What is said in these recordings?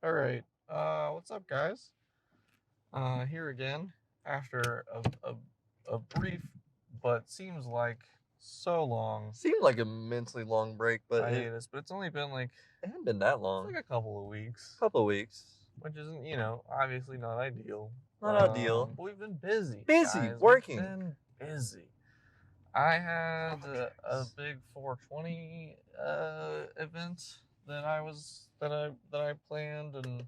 All right. What's up, guys? Here again after a brief, but seems like so long Seemed like a immensely long break, but hiatus. But it's only been like it hadn't been that it's long. like a couple of weeks, Couple of weeks. which isn't obviously not ideal. Not ideal. But we've been busy, Busy, guys. We've working. been busy. I had a big 420 event that I planned and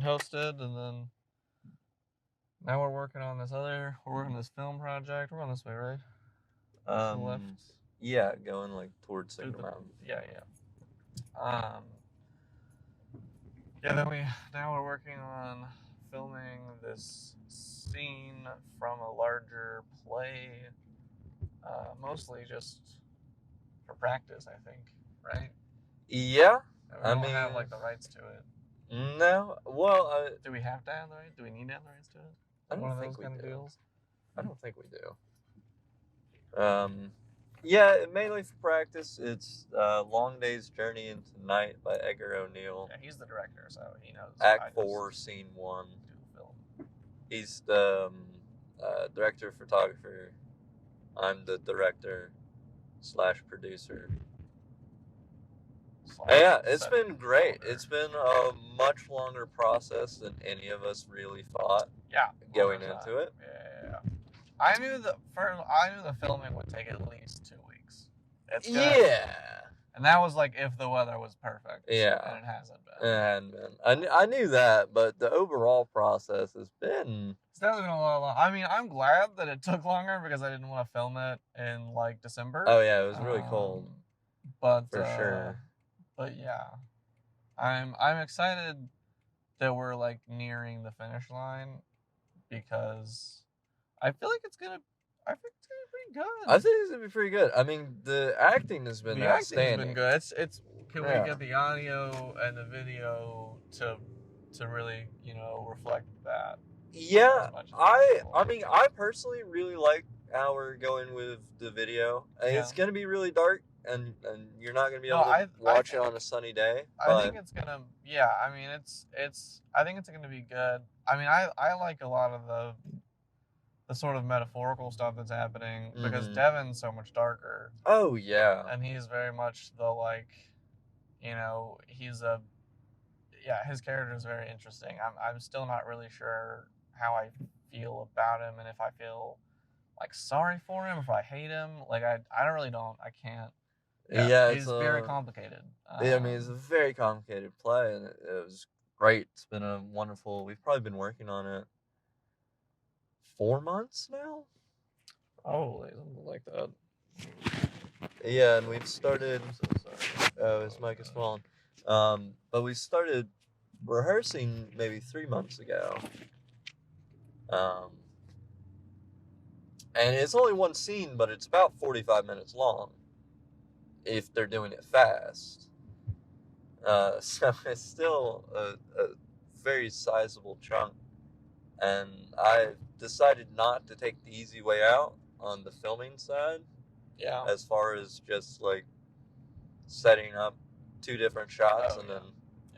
hosted, and then now we're working on this film project. We're on this way, right? To the left. Yeah, going like towards Signal the, Mountain. yeah. Then now we're working on filming this scene from a larger play, mostly just for practice, I think, right? Yeah, We don't have like the rights to it. No. Well, do we have to have the rights? Do we need to have the rights to it? I don't One of think those we kind of do. deals. I don't think we do. Yeah, mainly for practice. It's Long Day's Journey into Night by Edgar O'Neill. Yeah, he's the director, so he knows. Act 4, Scene 1. Do the film. He's the director, photographer. I'm the director / producer. Yeah, it's been great. It's been a much longer process than any of us really thought. Yeah, going into it. Yeah. I knew the filming would take at least 2 weeks. And that was like if the weather was perfect. Yeah. And it hasn't been. And I knew that, but the overall process has been. It's definitely been a lot long. I mean, I'm glad that it took longer because I didn't want to film it in like December. Oh yeah, it was really cold. But for sure. But yeah, I'm excited that we're like nearing the finish line because I feel like it's gonna. I think it's gonna be pretty good. I think it's gonna be pretty good. I mean, the acting has been outstanding. Acting's been good. It's can we get the audio and the video to really reflect that? Yeah, I mean, I personally really like how we're going with the video. It's gonna be really dark, and you're not gonna be able to watch it on a sunny day. I think it's gonna. Yeah, I mean, it's. I think it's gonna be good. I mean, I like a lot of the sort of metaphorical stuff that's happening because Devin's so much darker. Oh yeah, and he's very much the like, he's a. Yeah, his character is very interesting. I'm still not really sure how I feel about him and if I feel like sorry for him, if I hate him. Like I can't. Yeah, he's very complicated. I mean, it's a very complicated play, and it was great. It's been a wonderful. We've probably been working on it 4 months now. Oh, something like that. Yeah, and we've started. Oh, his mic is falling. But we started rehearsing maybe 3 months ago. And it's only one scene, but it's about 45 minutes long if they're doing it fast. So it's still a very sizable chunk. And I decided not to take the easy way out on the filming side. Yeah. As far as just like setting up 2 different shots and then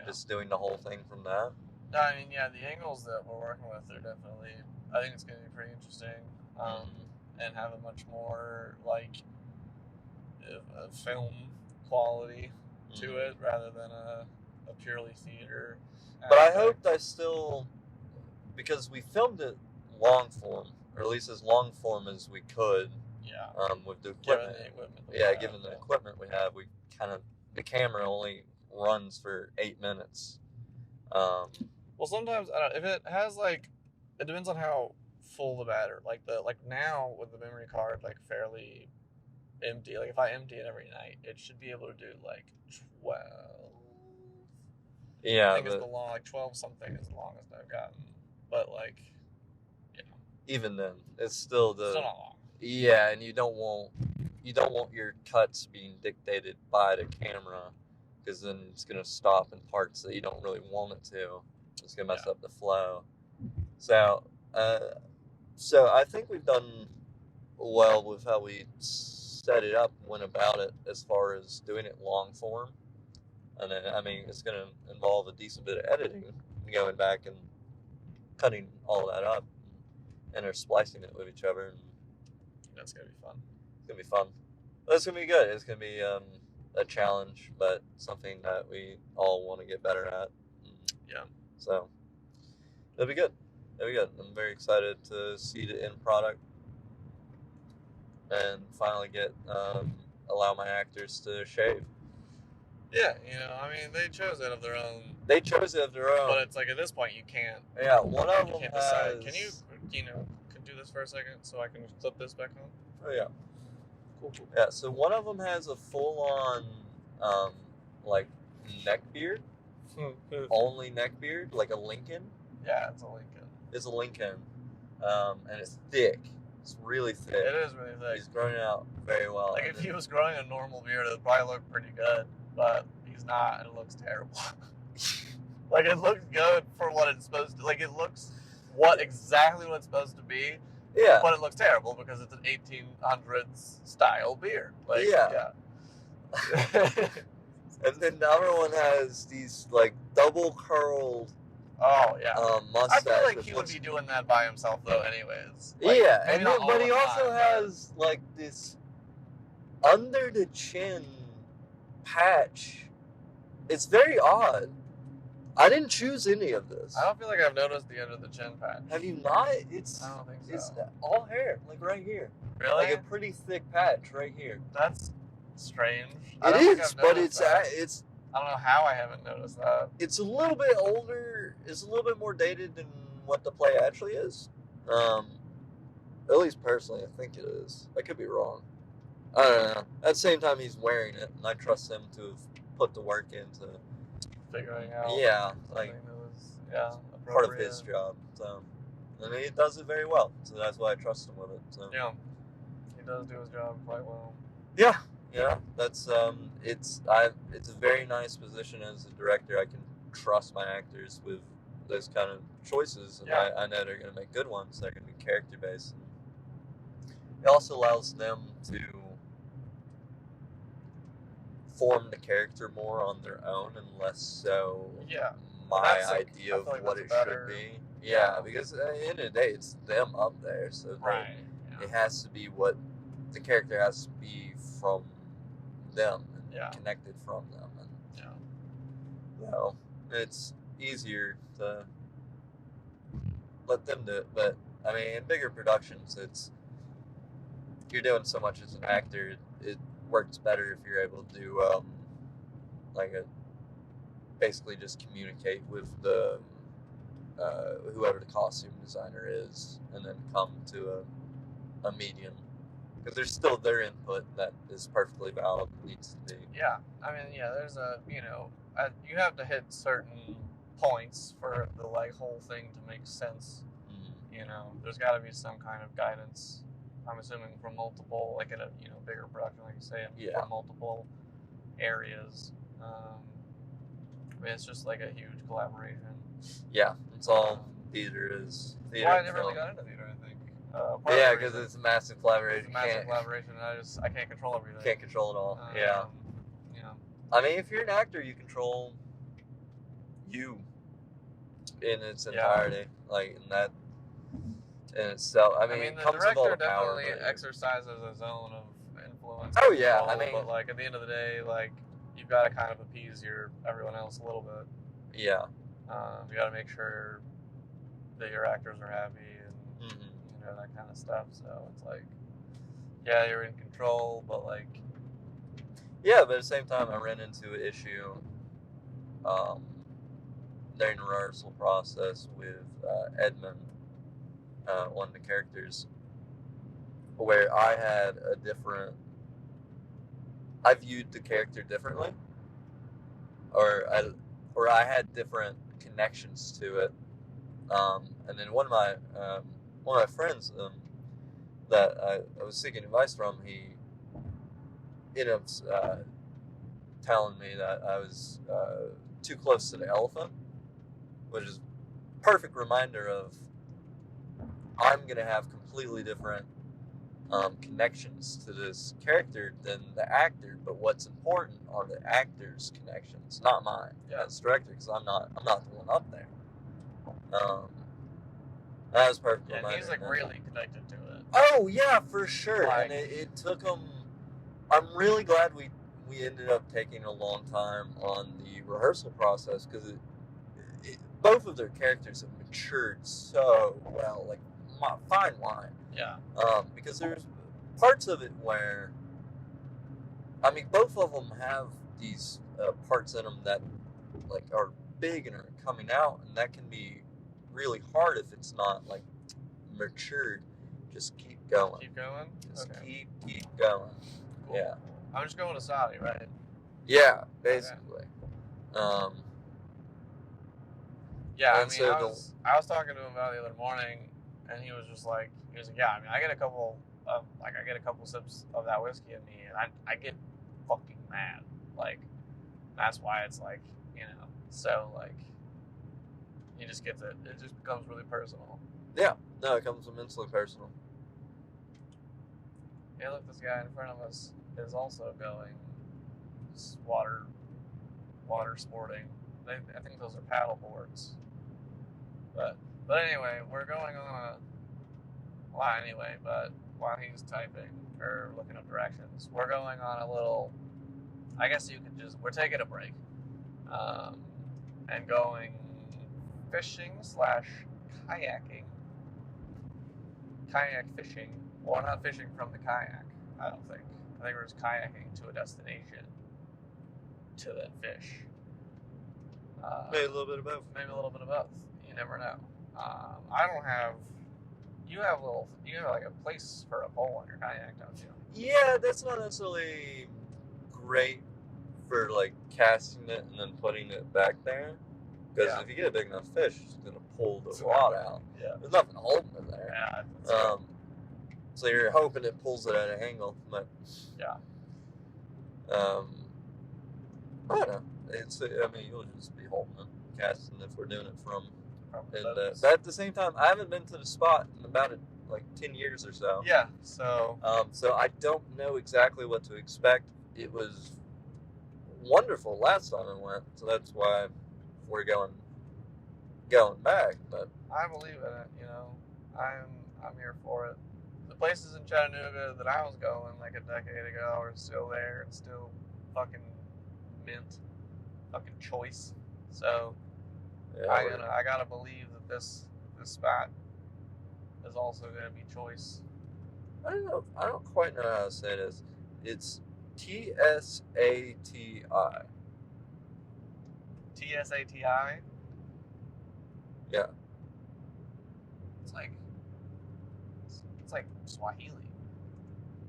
just doing the whole thing from that. I mean, yeah, the angles that we're working with are definitely. I think it's going to be pretty interesting, and have a much more like a film quality to it rather than a purely theater. But I hoped I still, because we filmed it long form, or at least as long form as we could. Yeah. With the equipment. Given the equipment we have, the camera only runs for 8 minutes. Well, sometimes I don't. If it has like, it depends on how full the battery. Like now with the memory card fairly empty. Like if I empty it every night, it should be able to do like 12. Yeah. I think it's the long 12 something is the longest I've gotten. But even then, it's still not long. Yeah, and you don't want your cuts being dictated by the camera, because then it's gonna stop in parts that you don't really want it to. It's gonna mess up the flow. So I think we've done well with how we set it up, went about it as far as doing it long form. And then, I mean, it's going to involve a decent bit of editing, going back and cutting all that up, and they're splicing it with each other. And That's gonna be fun. it's going to be fun. But it's going to be good. It's going to be a challenge, but something that we all want to get better at. Yeah. So, it'll be good. It'll be good. I'm very excited to see the end product and finally allow my actors to shave. Yeah, you know, I mean, they chose it of their own. They chose it of their own. But it's like, at this point, you can't. Yeah, one of them can't has... decide. Can do this for a second so I can clip this back on? Oh, yeah. Cool. Yeah, so one of them has a full-on, like, neck beard. Only neck beard, like a Lincoln. Yeah, it's a Lincoln. It's a Lincoln. And it's thick. It's really thick. It is really thick. He's growing it out very well. Like, if he was growing a normal beard, it would probably look pretty good. But he's not, and it looks terrible. Like, it looks good for what it's supposed to... Like, it looks exactly what it's supposed to be. Yeah. But it looks terrible because it's an 1800s style beard. Like, yeah. And then the other one has these, like, double curled... Oh, yeah. Mustache. I feel like he would be doing that by himself, though, anyways. Like, yeah, and then, but he also has, like, this under the chin patch. It's very odd. I didn't choose any of this. I don't feel like I've noticed the under the chin patch. Have you not? I don't think so. It's all hair, like right here. Really? Like a pretty thick patch right here. That's strange. It is, but it's I don't know how I haven't noticed that. It's a little bit older. It's a little bit more dated than what the play actually is. At least personally, I think it is. I could be wrong. I don't know. At the same time, he's wearing it, and I trust him to have put the work into figuring out. Yeah, like that was part of his job. So, and he does it very well. So that's why I trust him with it. So. Yeah, he does do his job quite well. Yeah, that's it's a very nice position as a director. I can trust my actors with those kind of choices, and I know they're going to make good ones. They're going to be character based. It also allows them to form the character more on their own and less so my idea of what it should be. Yeah, because at the end of the day, it's them up there, so it has to be what the character has to be from them and connected from them. And it's easier to let them do it. But I mean, in bigger productions, you're doing so much as an actor. It works better if you're able to do basically just communicate with the whoever the costume designer is, and then come to a medium, because there's still their input that is perfectly valid and needs to be. Yeah, I mean, there's you have to hit certain points for the whole thing to make sense. Mm-hmm. There's got to be some kind of guidance. I'm assuming from multiple, like in a bigger production, like you say, from multiple areas. I mean, it's just like a huge collaboration. Yeah, it's all theater is. Well, I never really got into theater, I think. Because it's a massive collaboration. It's a massive collaboration, and I can't control everything. Can't control it all. I mean, if you're an actor, you control you in its entirety, like in that. In itself, I mean, the director definitely exercises a zone of influence. Oh yeah, I mean, but like at the end of the day, like you've got to kind of appease everyone else a little bit. Yeah. You got to make sure that your actors are happy and that kind of stuff. So it's like, you're in control, but like. Yeah, but at the same time, I ran into an issue during the rehearsal process with Edmund. One of the characters, where I viewed the character differently, or I had different connections to it, and then one of my friends that I was seeking advice from, he ended up telling me that I was too close to the elephant, which is a perfect reminder of I'm going to have completely different connections to this character than the actor. But what's important are the actor's connections, not mine as director, because I'm not the one up there. That was perfect. Yeah, he's like really connected to it. Oh yeah, for sure. Like, And it took him. I'm really glad we ended up taking a long time on the rehearsal process, because both of their characters have matured so well. Like, fine line. Yeah. Because there's parts of it where, I mean, both of them have these parts in them that like are big and are coming out, and that can be really hard if it's not like matured. Just keep going. Keep going. Just keep going. Cool. Yeah. I'm just going to Saudi, right? Yeah, basically. Okay. Yeah, I mean, so I was talking to him about it the other morning, and he was like, yeah, I mean, I get a couple sips of that whiskey in me, and I get fucking mad. Like, that's why it's like, so like, it just becomes really personal. Yeah, no, it becomes immensely personal. Hey, look, this guy in front of us is also going water sporting. I think those are paddle boards. But anyway, we're going on but while he's typing or looking up directions, we're going on a little, I guess we're taking a break, and going fishing / kayaking. Kayak fishing. Well, we're not fishing from the kayak, I don't think. I think we're just kayaking to a destination to then fish. Maybe a little bit of both. Maybe a little bit of both. You never know. I don't have. You have like a place for a pole on your kayak, don't you? Yeah, that's not necessarily great for like casting it and then putting it back there. Because if you get a big enough fish, it's gonna pull the rod out. Yeah. There's nothing holding it there. Yeah. So you're hoping it pulls it at an angle, but yeah. I don't know. You'll just be holding it, casting if we're doing it from. But at the same time, I haven't been to the spot in about 10 years or so. Yeah. So. So I don't know exactly what to expect. It was wonderful last time I went, so that's why we're going back. But I believe in it. I'm here for it. The places in Chattanooga that I was going like a decade ago are still there and still fucking mint, fucking choice. So yeah, I gotta believe that this spot is also gonna be choice. I don't quite know how to say this. It's TSATI. TSATI? Yeah. It's like Swahili.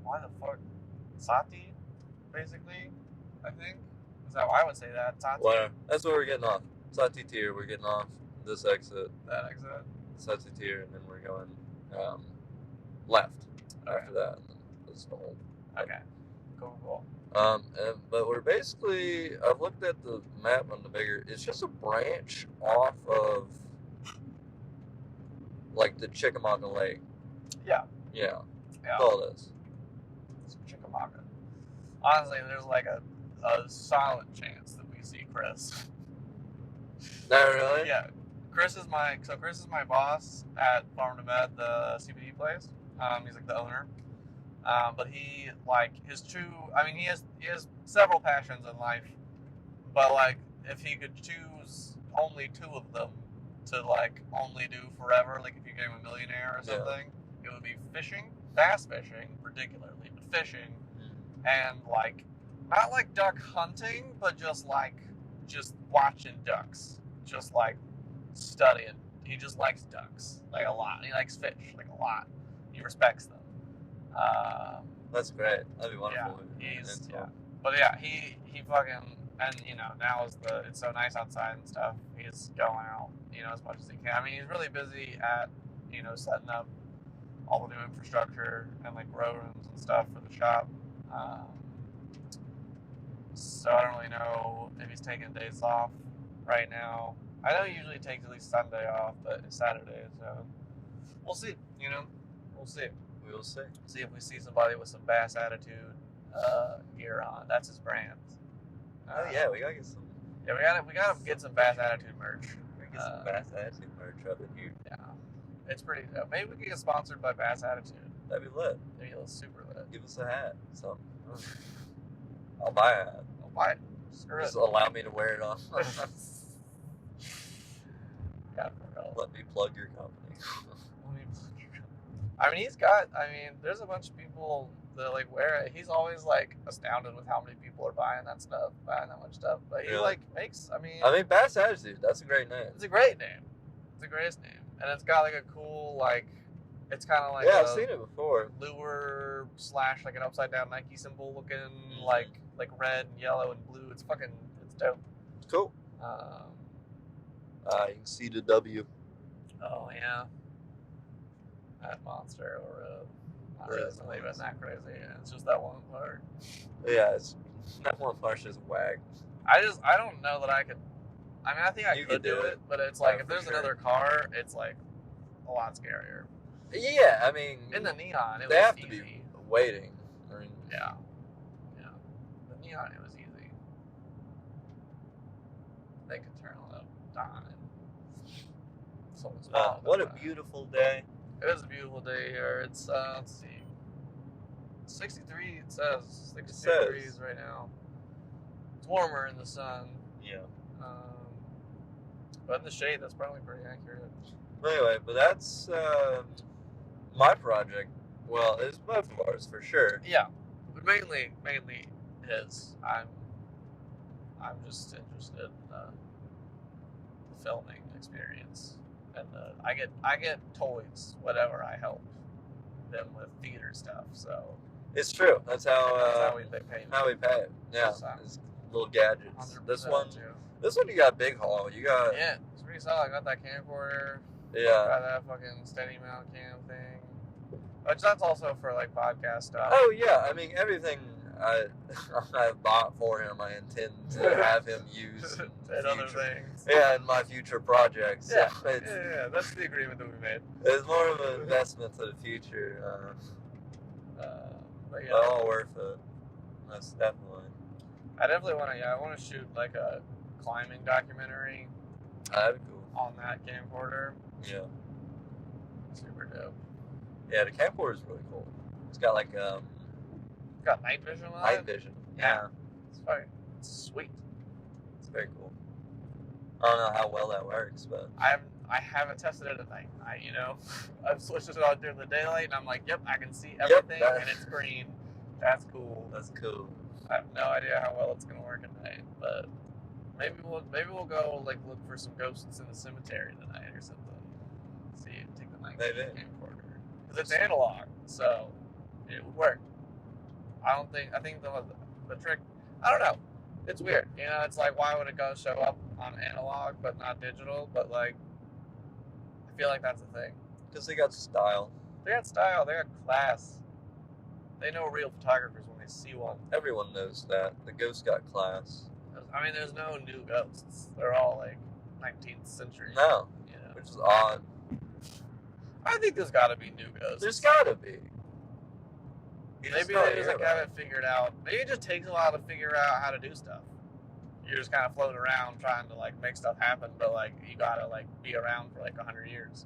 Why the fuck? Sati, basically, I think. Is that why I would say that? Sati? Well, that's where we're getting off. Sati tier, we're getting off this exit. That exit? Sati tier, and then we're going left after that. That's the whole. Okay. Cool. But we're basically, I've looked at the map on the bigger, it's just a branch off of, like, the Chickamauga Lake. Yeah. Yeah. That's all it is. It's Chickamauga. Honestly, there's like a solid chance that we see Chris. No, really? Yeah. Chris is my boss at Farm to Med, the CBD place. He's like the owner. But he has several passions in life, but like if he could choose only two of them to like only do forever, like if you became a millionaire or something, it would be fishing, bass fishing particularly, but fishing, and like not like duck hunting, but just watching ducks, just like studying. He just likes ducks like a lot. He likes fish like a lot. He respects them. That's great. That'd be wonderful. Yeah, but yeah, he fucking, and now it's so nice outside and stuff. He's going out, as much as he can. I mean, he's really busy at, setting up all the new infrastructure and like grow rooms and stuff for the shop. So I don't really know if he's taking days off right now. I know he usually takes at least Sunday off, but it's Saturday, so we'll see. We'll see. We will see. See if we see somebody with some Bass Attitude gear on. That's his brand. Oh yeah, we gotta get some. Yeah, we gotta get some Bass Attitude merch. We gotta get some Bass Attitude merch up in here. Yeah, it's pretty dope. Maybe we can get sponsored by Bass Attitude. That'd be lit. Maybe it's super lit. Give us a hat, something. I'll buy a hat. I'll buy it. Screw Just it. allow me to wear it on. Yeah, for real. Let me plug your company. I mean, there's a bunch of people that like wear it. He's always like astounded with how many people are buying that much stuff. But he Really? like makes, I mean, Bass Attitude, that's a great name. it's a great name. It's the greatest name. And it's got like a cool, like, it's kind of like Yeah, I've seen it before. lure / like an upside down Nike symbol looking, Mhm. like red and yellow and blue. It's dope. It's cool. You can see the W. Oh yeah, that monster or not Yeah, recently, but not crazy. Yeah, it's just that one part. Yeah, that one part's just wag. I don't know that I could. I mean, I think You could could do do it. it, but it's like Yeah, if for there's sure. another car, it's like a lot scarier. Yeah, I mean, In the neon, it they was have to easy. be waiting. I mean, Yeah. The neon, it was easy. They could turn on a dime. what a beautiful day. It is a beautiful day here. It's let's see, 63. It says 63 degrees right now. It's warmer in the sun, Yeah. but in the shade, that's probably pretty accurate. Anyway, but that's my project. Well, it's both of ours for sure. Yeah, but mainly his. I'm just interested in the filming experience, and I get toys whenever I help them with theater stuff. So It's true. That's that's how they pay me. how we pay it. Yeah, So, it's little gadgets. 100% This one, too. you got big haul. You got Yeah, it's pretty solid. I got that camcorder. yeah. Got that fucking steady mount cam thing. Which that's also for like podcast stuff. Oh yeah, I mean everything I I've bought for him, I intend to have him use in and other future- things. Yeah, in my future projects. Yeah, So it's, yeah, that's the agreement that we made. it's more of an investment to the future. But yeah, All worth it. That's definitely. I definitely want to. Yeah, I want to shoot like a climbing documentary That'd be cool. on that camcorder. Yeah. Super dope. Yeah, the camcorder is really cool. It's got like It's got night vision on night it. vision. Yeah. It's fucking sweet. It's very cool. I don't know how well that works, but I haven't tested it at night. I've switched it on during the daylight, and I'm like, yep, I can see everything, that- and it's green. That's cool. that's cool. I have no idea how well it's gonna work at night, but maybe we'll go like look for some ghosts in the cemetery tonight or something. See, take the night Maybe. camcorder because it's analog, so it would work. I think the trick. I don't know. It's weird. It's like why would a ghost show up on analog but not digital? But like, I feel like that's the thing. Because they got style. They got style. They got class. They know real photographers when they see one. Everyone knows that. The ghost got class. I mean, there's no new ghosts. They're all like 19th century. No, which is odd. I think there's got to be new ghosts. There's gotta be. Maybe they just like haven't figured out. Maybe it just takes a while to figure out how to do stuff. You're just kind of floating around trying to like make stuff happen, but like you gotta like be around for like 100 years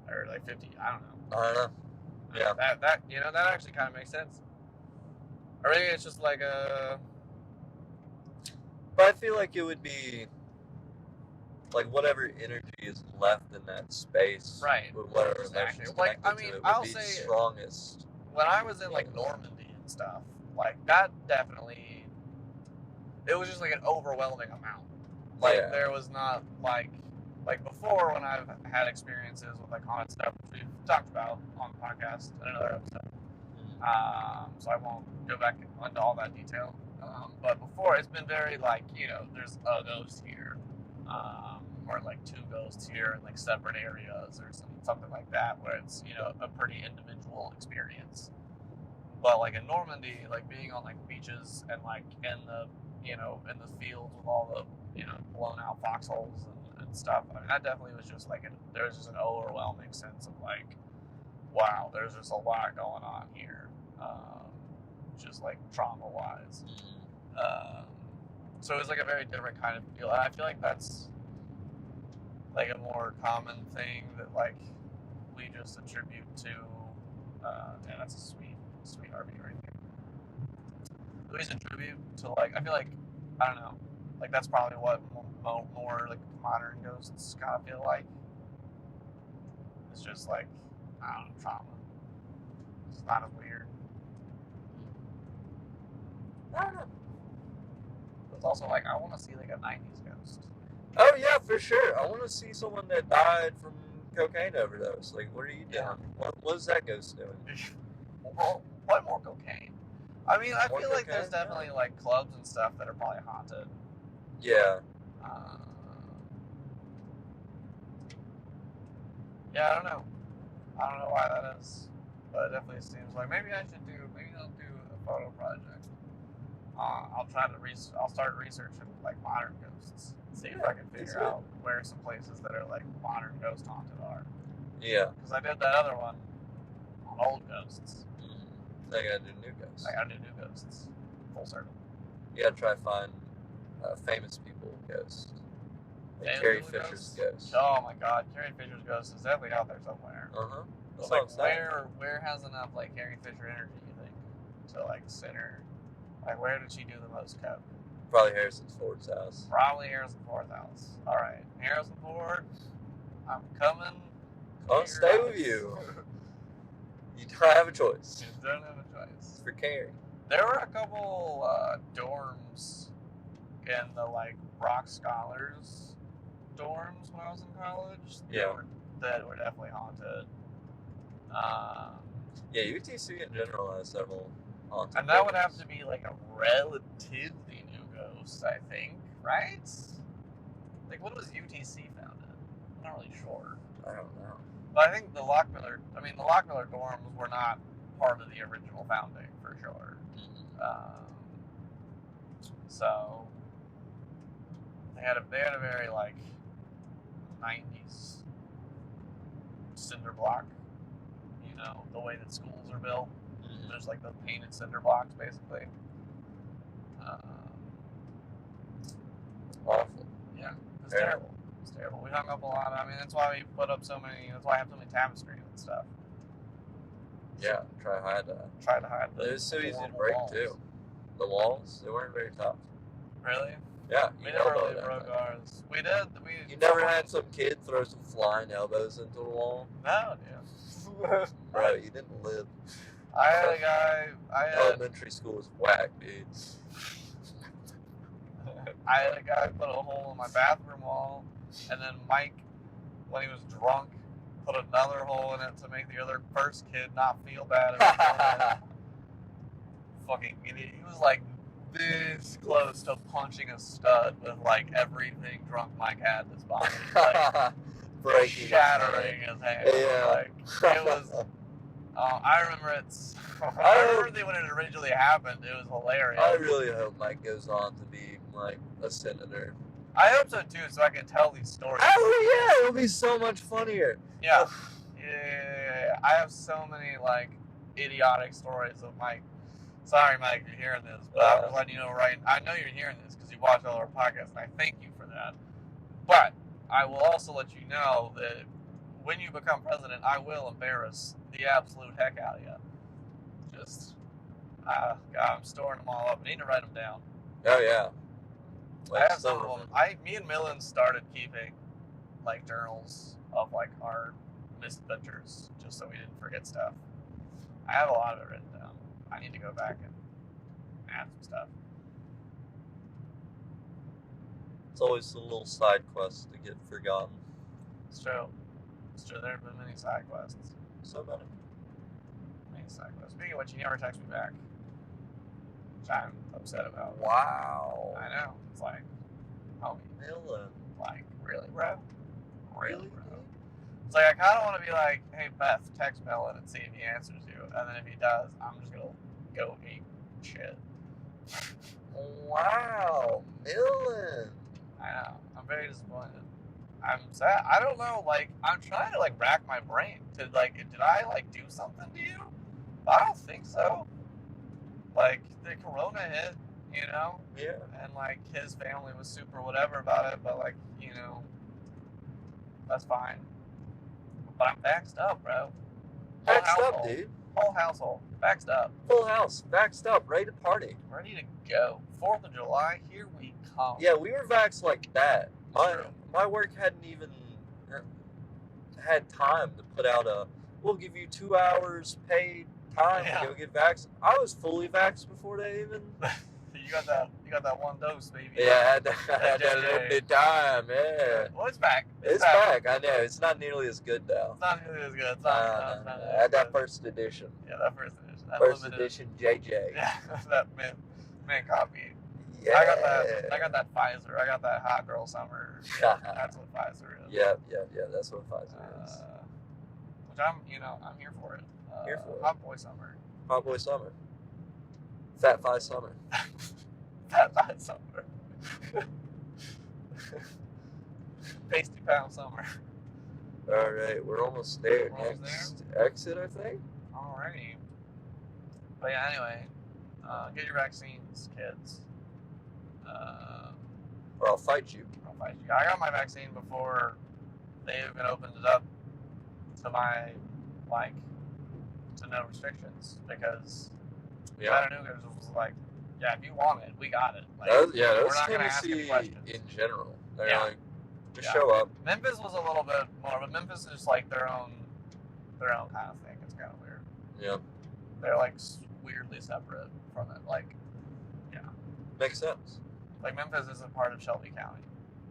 or like 50. I don't know. I don't know. Yeah. That actually kind of makes sense. Or maybe it's just like a. But I feel like it would be like whatever energy is left in that space, Right. With whatever Exactly. emotions Like, connected I mean, to it would I'll be say- strongest. When I was in like Normandy and stuff, like that definitely, it was just like an overwhelming amount. Like Yeah. there was not like before when I've had experiences with like haunted stuff, which we've talked about on the podcast in another episode. So I won't go back into all that detail. But before it's been very like there's a ghost here, or like two ghosts here in like separate areas or something like that, where it's a pretty individual experience. But like in Normandy, like being on like beaches and like in the in the fields with all the blown out foxholes and stuff. I mean that definitely was just like there was just an overwhelming sense of like wow, there's just a lot going on here, just like trauma-wise. So it's like a very different kind of feel, and I feel like that's like a more common thing that like we just attribute to. And that's a sweet RV right there. We just attribute to like I feel like I don't know, like that's probably what more like modern ghosts kind of feel like. It's just like I don't know, trauma. It's not as weird. I don't know. It's also like I want to see like a '90s ghost. Oh yeah, for sure. I want to see someone that died from cocaine overdose. Like, what are you doing? Yeah. What is that ghost doing? Well, what more cocaine? I mean, I More feel like there's cocaine? definitely like clubs and stuff that are probably haunted. Yeah. Yeah, I don't know. I don't know why that is, but it definitely seems like maybe I'll do a photo project. I'll start researching like modern ghosts. See if I can figure out where some places that are like modern ghost haunted are. Yeah. Because I did that other one on old ghosts. I gotta do new ghosts. I gotta do new ghosts. Full circle. You gotta try to find famous people ghosts. Like Carrie Fisher's ghost. Oh my god, Carrie Fisher's ghost is definitely out there somewhere. That's But what like, I'm saying. where has enough like Carrie Fisher energy? You think to like center? Like, where did she do the most coke? Probably Harrison Ford's house. Probably Harrison Ford's house. All right, Harrison Ford, I'm coming. I'll stay with you. You don't have a choice. You don't have a choice. It's for Carrie. There were a couple dorms in the like Rock Scholars dorms when I was in college. Yeah. That were definitely haunted. Yeah, UTC in general has several haunted. And that would have to be like a relatively new ghost, I think, right? Like, when was UTC founded? I'm not really sure. I don't know. But I think the Lockmiller dorms were not part of the original founding, for sure. So they had a very like 90s cinder block, you know, the way that schools are built. There's like the painted cinder blocks, basically. Awful. Yeah, it's terrible. It's terrible. We hung up a lot. I mean, that's why we put up so many. That's why I have so many tapestries and stuff. Yeah, try to hide that. Try to hide the. It was so easy to break walls. too. The walls, they weren't very tough. Really? Yeah, We never really broke ours. We did. You never had some kid throw some flying elbows into the wall? No, dude. Bro, you didn't live. I had a guy. Elementary school was whack, dude. I had a guy put a hole in my bathroom wall, and then Mike, when he was drunk, put another hole in it to make the first kid not feel bad about it. Fucking idiot. He was like this close to punching a stud with like everything drunk Mike had in his body. Like, breaking shattering his hand. Yeah. Like, it was. I remember when it originally happened. It was hilarious. I really hope Mike goes on to be like a senator. I hope so too, so I can tell these stories. Oh yeah, it'll be so much funnier. Yeah. Yeah. I have so many like idiotic stories of Mike. Sorry, Mike, you're hearing this, but I'm just letting you know I know you're hearing this because you watch all our podcasts, and I thank you for that. But I will also let you know that when you become president, I will embarrass the absolute heck out of you. Just, God, I'm storing them all up. I need to write them down. Oh yeah. I have some of them. Me and Millen started keeping like journals of like our misadventures, just so we didn't forget stuff. I have a lot of it written down. I need to go back and add some stuff. It's always a little side quest to get forgotten. It's true. It's true. There have been many side quests. So many. Many side quests. Speaking of which, you never text me back. Which I'm upset about. Wow. I know. It's like, homie. Millen. Like, really, bro? Really, bro? It's like, I kind of want to be like, hey, Beth, text Millen and see if he answers you. And then if he does, I'm just going to go eat shit. Wow. Millen. I know. I'm very disappointed. I'm sad. I don't know. Like, I'm trying to like rack my brain to like, did I like do something to you? I don't think so. Like, the corona hit, you know, Yeah. and like his family was super whatever about it, but like, you know, that's fine. But I'm vaxxed up, bro. Whole Vaxxed up, household. dude. Whole household. Vaxxed up. Full house. Vaxxed up. Ready to party. Ready to go. 4th of July, here we come. Yeah, we were vaxxed like that. True. My work hadn't even had time to put out we'll give you 2 hours paid time to go get vaxxed. I was fully vaxxed before they even... You got that one dose, baby. Yeah, I had that little bit of time, yeah. Well, it's back. It's back, I know. It's not nearly as good, though. It's not nearly as good. It's I had that first edition. Yeah, that first edition. That First limited, edition JJ. Yeah, that mint copy. Yeah. I got that Pfizer. I got that hot girl summer. That's what Pfizer is. Yeah, that's what Pfizer is. Which I'm here for it. Here for it. Hot boy summer. Hot boy summer. Fat Fi summer. Fat summer. Pasty pound summer. All right, we're almost there. We're almost Next exit, I think. Alrighty. But yeah, anyway, get your vaccines, kids. Or I'll fight you. I'll fight you. I got my vaccine before they even opened it up to my to no restrictions, because Chattanooga was like, yeah, if you want it, we got it. Like, that's we're not gonna ask any Tennessee questions. in general. They're Yeah. like, just show up. Memphis was a little bit more, but Memphis is just like their own kind of thing. It's kind of weird. Yeah. They're like weirdly separate from it. Like, yeah. Makes sense. Like, Memphis isn't part of Shelby County.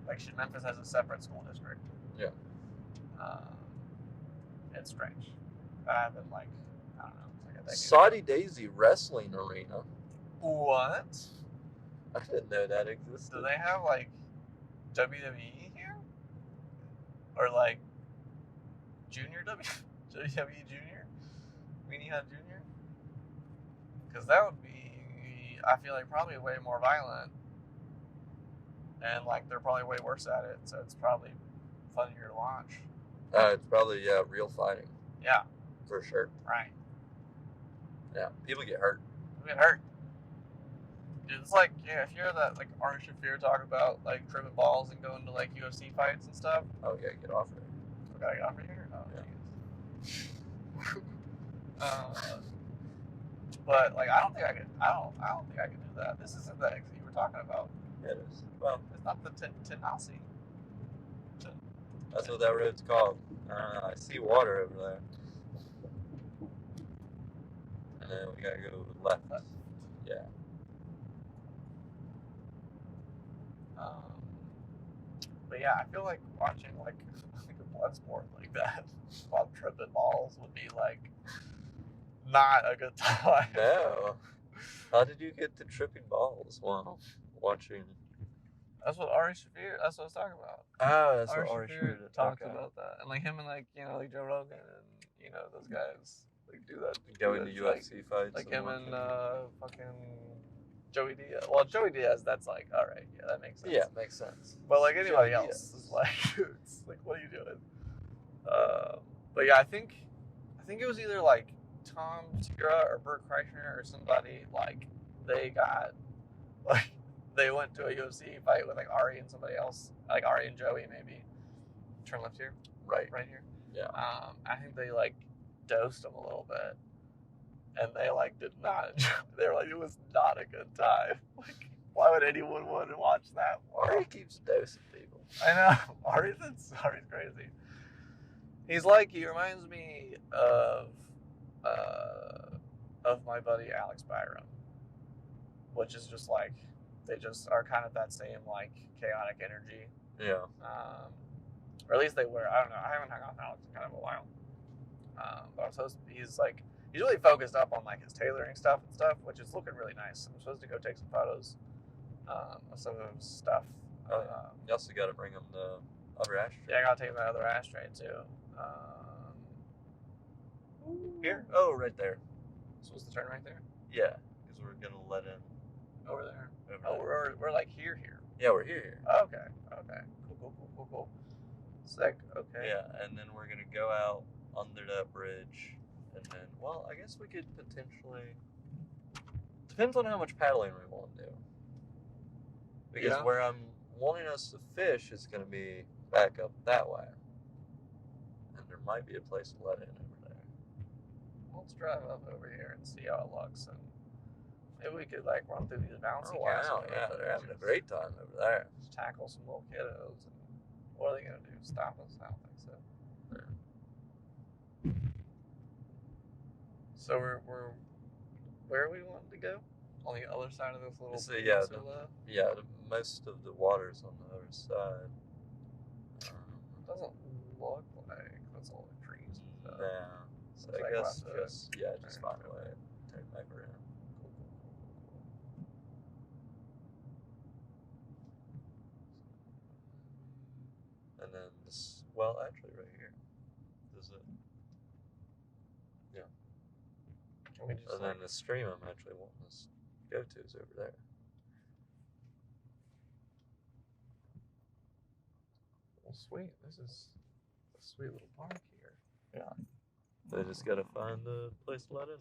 Like, Memphis has a separate school district. Yeah. It's strange. That happened, like, I don't know, like a decade Saudi ago. Daisy Wrestling Arena. What? I didn't know that existed. Do they have, like, WWE here? Or, like, WWE Junior? Weenie Hut Junior? Because that would be, I feel like, probably way more violent. And, like, they're probably way worse at it, so it's probably funnier to watch. It's probably, real fighting. Yeah. For sure. Right. Yeah, people get hurt. You get hurt. Dude, it's like, yeah, if you hear that, like, Ari Shafir talk about, like, tripping balls and going to, like, UFC fights and stuff. Oh, yeah, get off it. We gotta get off of here? Oh, jeez. But, like, I don't think I could do that. This isn't the exit you were talking about. Yeah, it is. Well, It's not the Tenassi. that's what that road's called. I see water over there. And then we gotta go left. Yeah. But yeah, I feel like watching like a blood sport like that while tripping balls would be like not a good time. No. How did you get to tripping balls while watching? That's what Ari Shafir. That's what I was talking about. Oh, that's Ari what Ari Shafir Shafir talked about that, and like him and like like Joe Rogan and those guys like do that. Going to UFC fights. Like him and fucking Joey Diaz. Well, Joey Diaz, that's like all right, yeah, that makes sense. Yeah, makes sense. But like anybody Joey else Diaz. is like, it's like, what are you doing? But yeah, I think it was either like Tom Segura or Bert Kreischer or somebody. Like they went to a UFC fight with like Ari and somebody else, like Ari and Joey maybe. Turn left here. Right. Right here. Yeah. I think they like dosed him a little bit, and they like did not enjoy. They were like, it was not a good time. Like, why would anyone want to watch that? Ari keeps dosing people. I know. Ari's crazy. He reminds me of my buddy Alex Byram, which is just like, they just are kind of that same like chaotic energy. Yeah. Or at least they were. I don't know. I haven't hung out with Alex in kind of a while. But he's really focused up on like his tailoring stuff, which is looking really nice. I'm supposed to go take some photos of some of his stuff. You also got to bring him the other ashtray. Yeah, I gotta take my other ashtray too. Here? Oh, right there. Supposed to turn right there? Yeah, because we're gonna let in Over there. over there. We're like here. Yeah, we're here. Okay. Cool. Sick. Okay. Yeah, and then we're gonna go out under that bridge, and then, well, I guess we could potentially. Depends on how much paddling we want to do. Because Yeah. where I'm wanting us to fish is gonna be back up that way, and there might be a place to let in over there. Let's drive up over here and see how it looks, and maybe we could like run through these bouncy Oh wow, castles. yeah, they're having a great time over there. Just tackle some little kiddos. And what are they gonna do? Stop us? I don't think so. Yeah. So where are we wanting to go? On the other side of this little So, peninsula? most of the water's on the other side. Doesn't look like that's all the trees and stuff. Yeah. So Looks I like guess we'll have to just find a way to turn back around. Cool. And then this, well, actually, right here. Does it? Yeah. Can we just And then the stream I'm actually wanting us to go to is over there. Well, sweet. This is a sweet little park here. Yeah. They just gotta find a place to let in.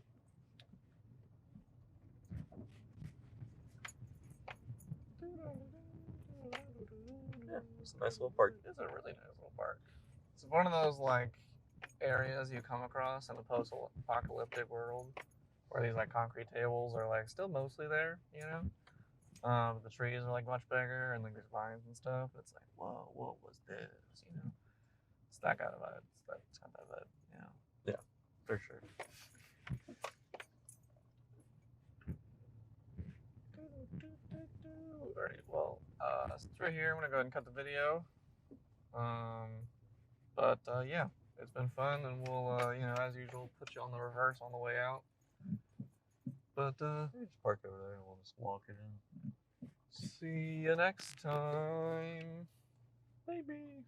Yeah, it's a nice little park. It's a really nice little park. It's one of those like areas you come across in the post-apocalyptic world where these like concrete tables are like still mostly there, you know. But the trees are like much bigger and like there's vines and stuff. It's like, whoa, what was this? You know, it's that kind of vibe. It's kind of vibe, you know. Yeah, for sure. Alright, well, since we're here, I'm gonna go ahead and cut the video. But yeah, it's been fun, and we'll, as usual, put you on the reverse on the way out. But Just park over there and we'll just walk it in. see you next time. Maybe.